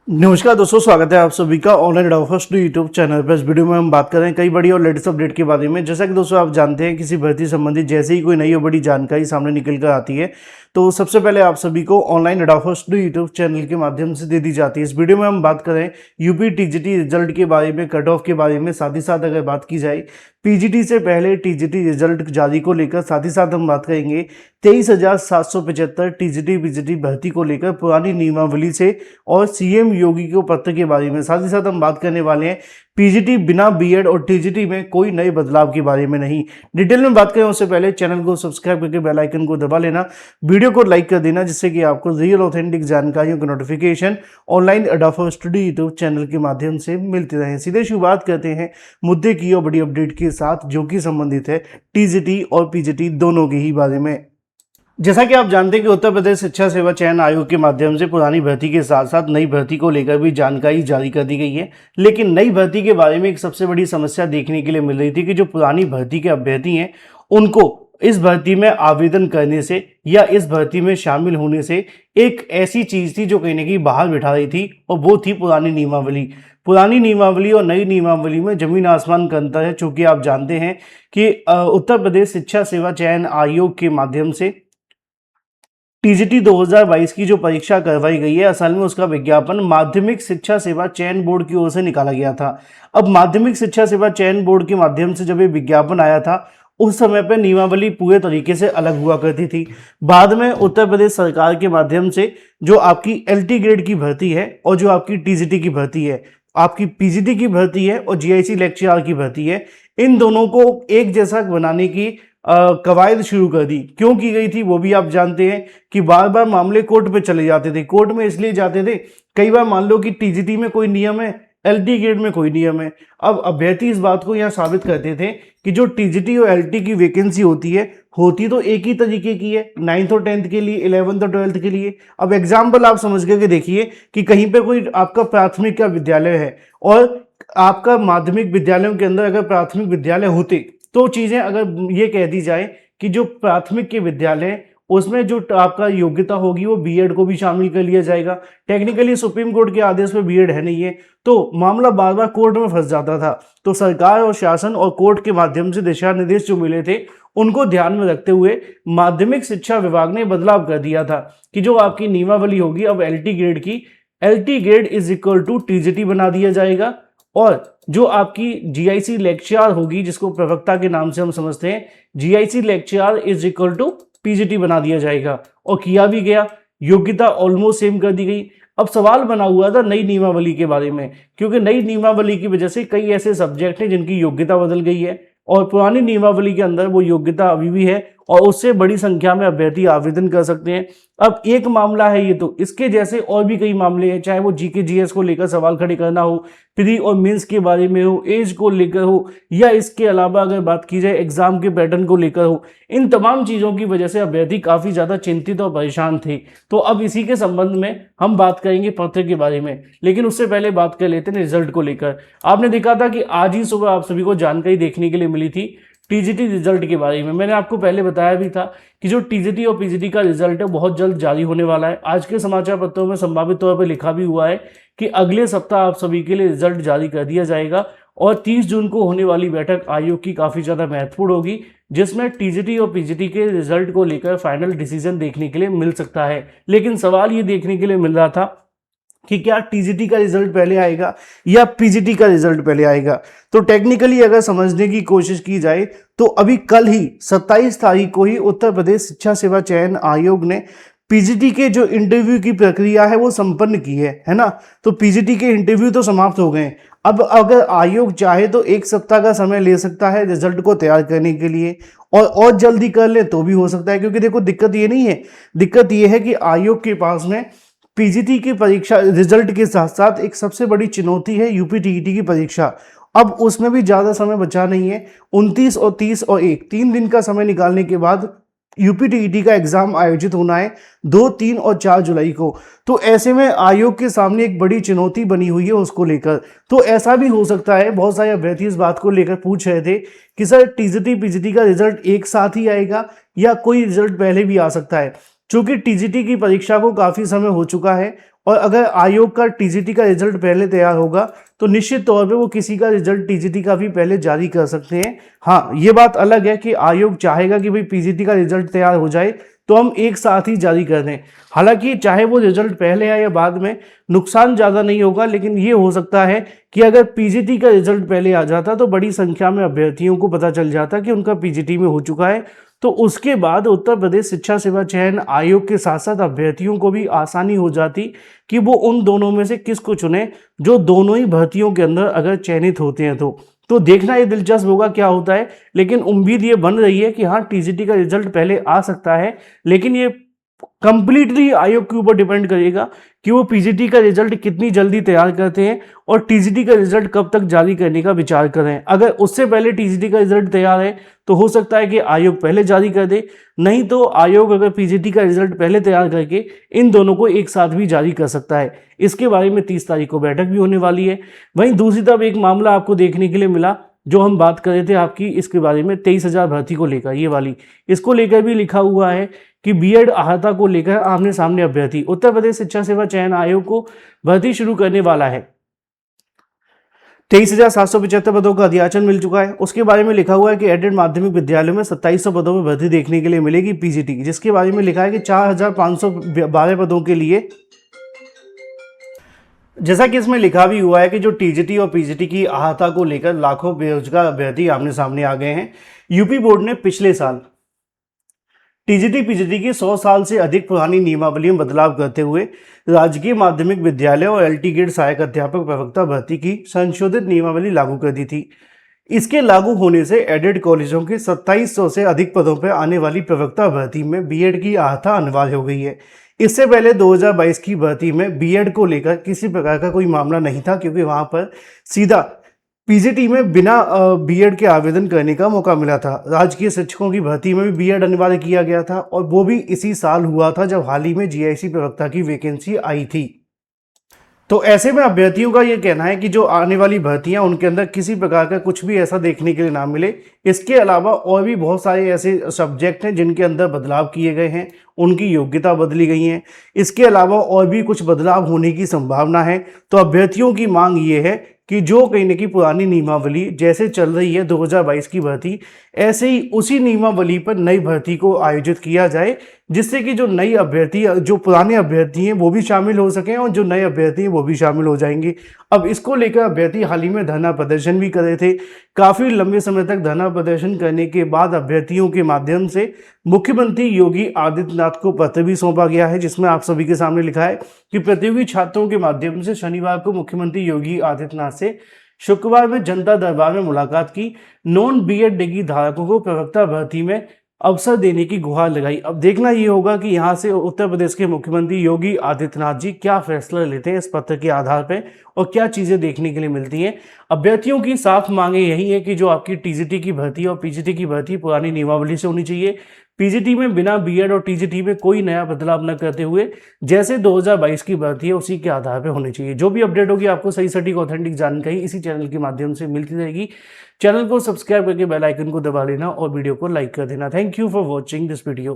नमस्कार दोस्तों, स्वागत है आप सभी का ऑनलाइन फर्स्ट यूट्यूब चैनल पर। इस वीडियो में हम बात कर रहे हैं कई बड़ी और लेटेस्ट अपडेट के बारे में। जैसा कि दोस्तों आप जानते हैं, किसी भर्ती संबंधित जैसे ही कोई नई और बड़ी जानकारी सामने निकल कर आती है तो सबसे पहले आप सभी को ऑनलाइन फर्स्ट यूट्यूब चैनल के माध्यम से दे दी जाती है। इस वीडियो में हम बात करें यूपी टीजीटी रिजल्ट के बारे में, कट ऑफ के बारे में, साथ ही साथ अगर बात की जाए पीजीटी से पहले टीजीटी रिजल्ट जारी को लेकर, साथ ही साथ हम बात करेंगे 23,775 टीजीटी पीजीटी भर्ती को लेकर पुरानी नियमावली से और सीएम योगी के पत्र के बारे में। साथ ही साथ हम बात करने वाले हैं पीजीटी बिना बीएड और टीजीटी में कोई नए बदलाव के बारे में। नहीं, डिटेल में बात करें उससे पहले चैनल को सब्सक्राइब करके बेल आइकन को दबा लेना, वीडियो को लाइक कर देना, जिससे कि आपको रियल ऑथेंटिक जानकारियों का नोटिफिकेशन ऑनलाइन अडाफा स्टडी यूट्यूब चैनल के माध्यम से मिलते रहे। सीधे शुरुआत करते हैं मुद्दे की और बड़ी अपडेट के साथ, जो कि संबंधित है टीजीटी और पीजीटी दोनों के ही बारे में। जैसा कि आप जानते हैं कि उत्तर प्रदेश शिक्षा सेवा चयन आयोग के माध्यम से पुरानी भर्ती के साथ साथ नई भर्ती को लेकर भी जानकारी जारी कर दी गई है। लेकिन नई भर्ती के बारे में एक सबसे बड़ी समस्या देखने के लिए मिल रही थी कि जो पुरानी भर्ती के अभ्यर्थी हैं उनको इस भर्ती में आवेदन करने से या इस भर्ती में शामिल होने से एक ऐसी चीज थी जो कहीं ना कहीं बाहर बिठा रही थी, और वो थी पुरानी नियमावली। पुरानी नियमावली और नई नियमावली में जमीन आसमान का अंतर है। चूंकि आप जानते हैं कि उत्तर प्रदेश शिक्षा सेवा चयन आयोग के माध्यम से टीजीटी 2022 की जो परीक्षा करवाई गई है, असल में उसका विज्ञापन माध्यमिक शिक्षा सेवा चयन बोर्ड की ओर से निकाला गया था। अब माध्यमिक शिक्षा सेवा चयन बोर्ड के माध्यम से जब ये विज्ञापन आया था, उस समय पर नियमावली पूरे तरीके से अलग हुआ करती थी। बाद में उत्तर प्रदेश सरकार के माध्यम से जो आपकी एलटी ग्रेड की भर्ती है और जो आपकी टीजीटी की भर्ती है, आपकी पीजीटी की भर्ती है और जीआईसी लेक्चरर की भर्ती है, इन दोनों को एक जैसा बनाने की कवायद शुरू कर दी। क्यों की गई थी वो भी आप जानते हैं कि बार बार मामले कोर्ट पे चले जाते थे। कोर्ट में इसलिए जाते थे, कई बार मान लो कि टीजीटी में कोई नियम है, एलटी ग्रेड में कोई नियम है। अब अभ्यर्थी इस बात को यहाँ साबित करते थे कि जो टीजीटी और एलटी की वैकेंसी होती तो एक ही तरीके की है, 9th और 10th के लिए, 11th और 12th के लिए। अब एग्जाम्पल आप समझ करके देखिए कि कहीं पे कोई आपका प्राथमिक का विद्यालय है और आपका माध्यमिक विद्यालयों के अंदर अगर प्राथमिक विद्यालय होते तो चीजें अगर ये कह दी जाए कि जो प्राथमिक के विद्यालय उसमें जो आपका योग्यता होगी वो बीएड को भी शामिल कर लिया जाएगा। टेक्निकली सुप्रीम कोर्ट के आदेश में बीएड है नहीं है, तो मामला बार बार कोर्ट में फंस जाता था। तो सरकार और शासन और कोर्ट के माध्यम से दिशा निर्देश जो मिले थे उनको ध्यान में रखते हुए माध्यमिक शिक्षा विभाग ने बदलाव कर दिया था कि जो आपकी नियमावली होगी अब एलटी ग्रेड की, LT grade is equal to TGT बना दिया जाएगा, और जो आपकी जीआईसी लेक्चरर होगी, जिसको प्रवक्ता के नाम से हम समझते हैं, GIC lecturer is equal to PGT बना दिया जाएगा। और किया भी गया, योग्यता ऑलमोस्ट सेम कर दी गई। अब सवाल बना हुआ था नई नियमावली के बारे में, क्योंकि नई नियमावली की वजह से कई ऐसे सब्जेक्ट हैं जिनकी योग्यता बदल गई है और पुरानी नियमावली के अंदर वो योग्यता अभी भी है और उससे बड़ी संख्या में अभ्यर्थी आवेदन कर सकते हैं। अब एक मामला है ये, तो इसके जैसे और भी कई मामले हैं, चाहे वो जीके जीएस को लेकर सवाल खड़े करना हो, प्री और मेंस के बारे में हो, एज को लेकर हो, या इसके अलावा अगर बात की जाए एग्जाम के पैटर्न को लेकर हो, इन तमाम चीज़ों की वजह से अभ्यर्थी काफ़ी ज़्यादा चिंतित और परेशान थे। तो अब इसी के संबंध में हम बात करेंगे पत्र के बारे में, लेकिन उससे पहले बात कर लेते हैं रिजल्ट को लेकर। आपने देखा था कि आज ही सुबह आप सभी को जानकारी देखने के लिए मिली थी टीजीटी रिजल्ट के बारे में। मैंने आपको पहले बताया भी था कि जो टीजीटी और पीजीटी का रिजल्ट है बहुत जल्द जारी होने वाला है। आज के समाचार पत्रों में संभावित तौर पर लिखा भी हुआ है कि अगले सप्ताह आप सभी के लिए रिजल्ट जारी कर दिया जाएगा, और 30 जून को होने वाली बैठक आयोग की काफ़ी ज़्यादा महत्वपूर्ण होगी, जिसमें टीजीटी और पीजीटी के रिजल्ट को लेकर फाइनल डिसीजन देखने के लिए मिल सकता है। लेकिन सवाल ये देखने के लिए मिल रहा था कि क्या टीजीटी का रिजल्ट पहले आएगा या पीजीटी का रिजल्ट पहले आएगा। तो टेक्निकली अगर समझने की कोशिश की जाए तो अभी कल ही 27 तारीख को ही उत्तर प्रदेश शिक्षा सेवा चयन आयोग ने पीजीटी के जो इंटरव्यू की प्रक्रिया है वो संपन्न की है ना। तो पीजीटी के इंटरव्यू तो समाप्त हो गए। अब अगर आयोग चाहे तो एक सप्ताह का समय ले सकता है रिजल्ट को तैयार करने के लिए, और जल्दी कर ले तो भी हो सकता है। क्योंकि देखो दिक्कत ये नहीं है, दिक्कत ये है कि आयोग के पास में पीजीटी की परीक्षा रिजल्ट के साथ साथ एक सबसे बड़ी चुनौती है यूपी टीईटी की परीक्षा। अब उसमें भी ज़्यादा समय बचा नहीं है, 29 और 30 और 1 3 दिन का समय निकालने के बाद यूपी टीईटी का एग्जाम आयोजित होना है 2, 3 और 4 जुलाई को। तो ऐसे में आयोग के सामने एक बड़ी चुनौती बनी हुई है उसको लेकर। तो ऐसा भी हो सकता है, बहुत सारे अभ्यर्थी इस बात को लेकर पूछ रहे थे कि सर टीजीटी पीजीटी का रिजल्ट एक साथ ही आएगा या कोई रिजल्ट पहले भी आ सकता है। चूंकि टीजीटी की परीक्षा को काफ़ी समय हो चुका है और अगर आयोग का टीजीटी का रिजल्ट पहले तैयार होगा तो निश्चित तौर पे वो किसी का रिजल्ट टीजीटी का भी पहले जारी कर सकते हैं। हाँ, ये बात अलग है कि आयोग चाहेगा कि भाई पीजीटी का रिजल्ट तैयार हो जाए तो हम एक साथ ही जारी कर दें। हालांकि चाहे वो रिजल्ट पहले आए या बाद में, नुकसान ज़्यादा नहीं होगा, लेकिन ये हो सकता है कि अगर पीजीटी का रिजल्ट पहले आ जाता तो बड़ी संख्या में अभ्यर्थियों को पता चल जाता कि उनका पीजीटी में हो चुका है, तो उसके बाद उत्तर प्रदेश शिक्षा सेवा चयन आयोग के साथ साथ अभ्यर्थियों को भी आसानी हो जाती कि वो उन दोनों में से किसको चुने जो दोनों ही भर्तियों के अंदर अगर चयनित होते हैं तो देखना ये दिलचस्प होगा क्या होता है। लेकिन उम्मीद ये बन रही है कि हाँ, टीजीटी का रिजल्ट पहले आ सकता है, लेकिन ये कंप्लीटली आयोग के ऊपर डिपेंड करेगा कि वो पीजीटी का रिजल्ट कितनी जल्दी तैयार करते हैं और टीजीटी का रिजल्ट कब तक जारी करने का विचार करें। अगर उससे पहले टीजीटी का रिजल्ट तैयार है तो हो सकता है कि आयोग पहले जारी कर दे, नहीं तो आयोग अगर पीजीटी का रिजल्ट पहले तैयार करके इन दोनों को एक साथ भी जारी कर सकता है। इसके बारे में 30 तारीख को बैठक भी होने वाली है। वहीं दूसरी तरफ एक मामला आपको देखने के लिए मिला, जो हम बात कर रहे थे आपकी इसके बारे में 23,000 भर्ती को लेकर, ये वाली, इसको लेकर भी लिखा हुआ है कि बीएड अहाता को लेकर आमने सामने अभ्यर्थी उत्तर प्रदेश शिक्षा सेवा चयन आयोग को भर्ती शुरू करने वाला है। 23,775 पदों का अधियाचन मिल चुका है। उसके बारे में लिखा हुआ है कि एडेड माध्यमिक विद्यालयों में 2700 पदों में भर्ती देखने के लिए मिलेगी पीजीटी की, जिसके बारे में लिखा है कि 4,512 पदों के लिए, जैसा कि इसमें लिखा भी हुआ है कि जो टीजीटी और पीजीटी की अहाता को लेकर लाखों बेरोजगार अभ्यर्थी आमने सामने आ गए हैं। यूपी बोर्ड ने पिछले साल टीजीटी पीजीटी की 100 साल से अधिक पुरानी नियमावली में बदलाव करते हुए राजकीय माध्यमिक विद्यालय और एलटी ग्रेड सहायक अध्यापक प्रवक्ता भर्ती की संशोधित नियमावली लागू कर दी थी। इसके लागू होने से एडेड कॉलेजों के 2700 से अधिक पदों पर आने वाली प्रवक्ता भर्ती में बीएड की अहाता अनिवार्य हो गई है। इससे पहले 2022 की भर्ती में बीएड को लेकर किसी प्रकार का कोई मामला नहीं था, क्योंकि वहां पर सीधा पीजीटी में बिना बीएड के आवेदन करने का मौका मिला था। राजकीय शिक्षकों की भर्ती में भी बीएड अनिवार्य किया गया था और वो भी इसी साल हुआ था जब हाल ही में जीआईसी प्रवक्ता की वैकेंसी आई थी। तो ऐसे में अभ्यर्थियों का ये कहना है कि जो आने वाली भर्तियां उनके अंदर किसी प्रकार का कुछ भी ऐसा देखने के लिए ना मिले। इसके अलावा और भी बहुत सारे ऐसे सब्जेक्ट हैं जिनके अंदर बदलाव किए गए हैं, उनकी योग्यता बदली गई है। इसके अलावा और भी कुछ बदलाव होने की संभावना है। तो अभ्यर्थियों की मांग ये है कि जो कहीं न कहीं पुरानी नियमावली जैसे चल रही है 2022 की भर्ती, ऐसे ही उसी नियमावली पर नई भर्ती को आयोजित किया जाए, जिससे कि जो नई अभ्यर्थी, जो पुराने अभ्यर्थी हैं वो भी शामिल हो सकें और जो नए अभ्यर्थी हैं वो भी शामिल हो जाएंगे। अब इसको लेकर अभ्यर्थी हाल ही में धरना प्रदर्शन भी कर रहे थे। काफ़ी लंबे समय तक धरना प्रदर्शन करने के बाद अभ्यर्थियों के माध्यम से मुख्यमंत्री योगी आदित्यनाथ को पत्र भी सौंपा गया है, जिसमें आप सभी के सामने लिखा है कि प्रतियोगी छात्रों के माध्यम से शनिवार को मुख्यमंत्री योगी आदित्यनाथ से शुक्रवार में जनता दरबार में मुलाकात की, नॉन बीएड डिग्री धारकों को प्रवक्ता भर्ती में अवसर देने की गुहार लगाई। अब देखना ये होगा कि यहाँ से उत्तर प्रदेश के मुख्यमंत्री योगी आदित्यनाथ जी क्या फैसला लेते हैं इस पत्र के आधार पर और क्या चीज़ें देखने के लिए मिलती हैं। अभ्यर्थियों की साफ मांगे यही है कि जो आपकी टीजीटी की भर्ती और पीजीटी की भर्ती पुरानी नियमावली से होनी चाहिए। पीजीटी में बिना बीएड और टीजीटी में कोई नया बदलाव न करते हुए जैसे 2022 की भर्ती है उसी के आधार पर होनी चाहिए। जो भी अपडेट होगी आपको सही सटीक ऑथेंटिक जानकारी इसी चैनल के माध्यम से मिलती रहेगी। चैनल को सब्सक्राइब करके बेल आइकन को दबा लेना और वीडियो को लाइक कर देना। Thank you for watching this video.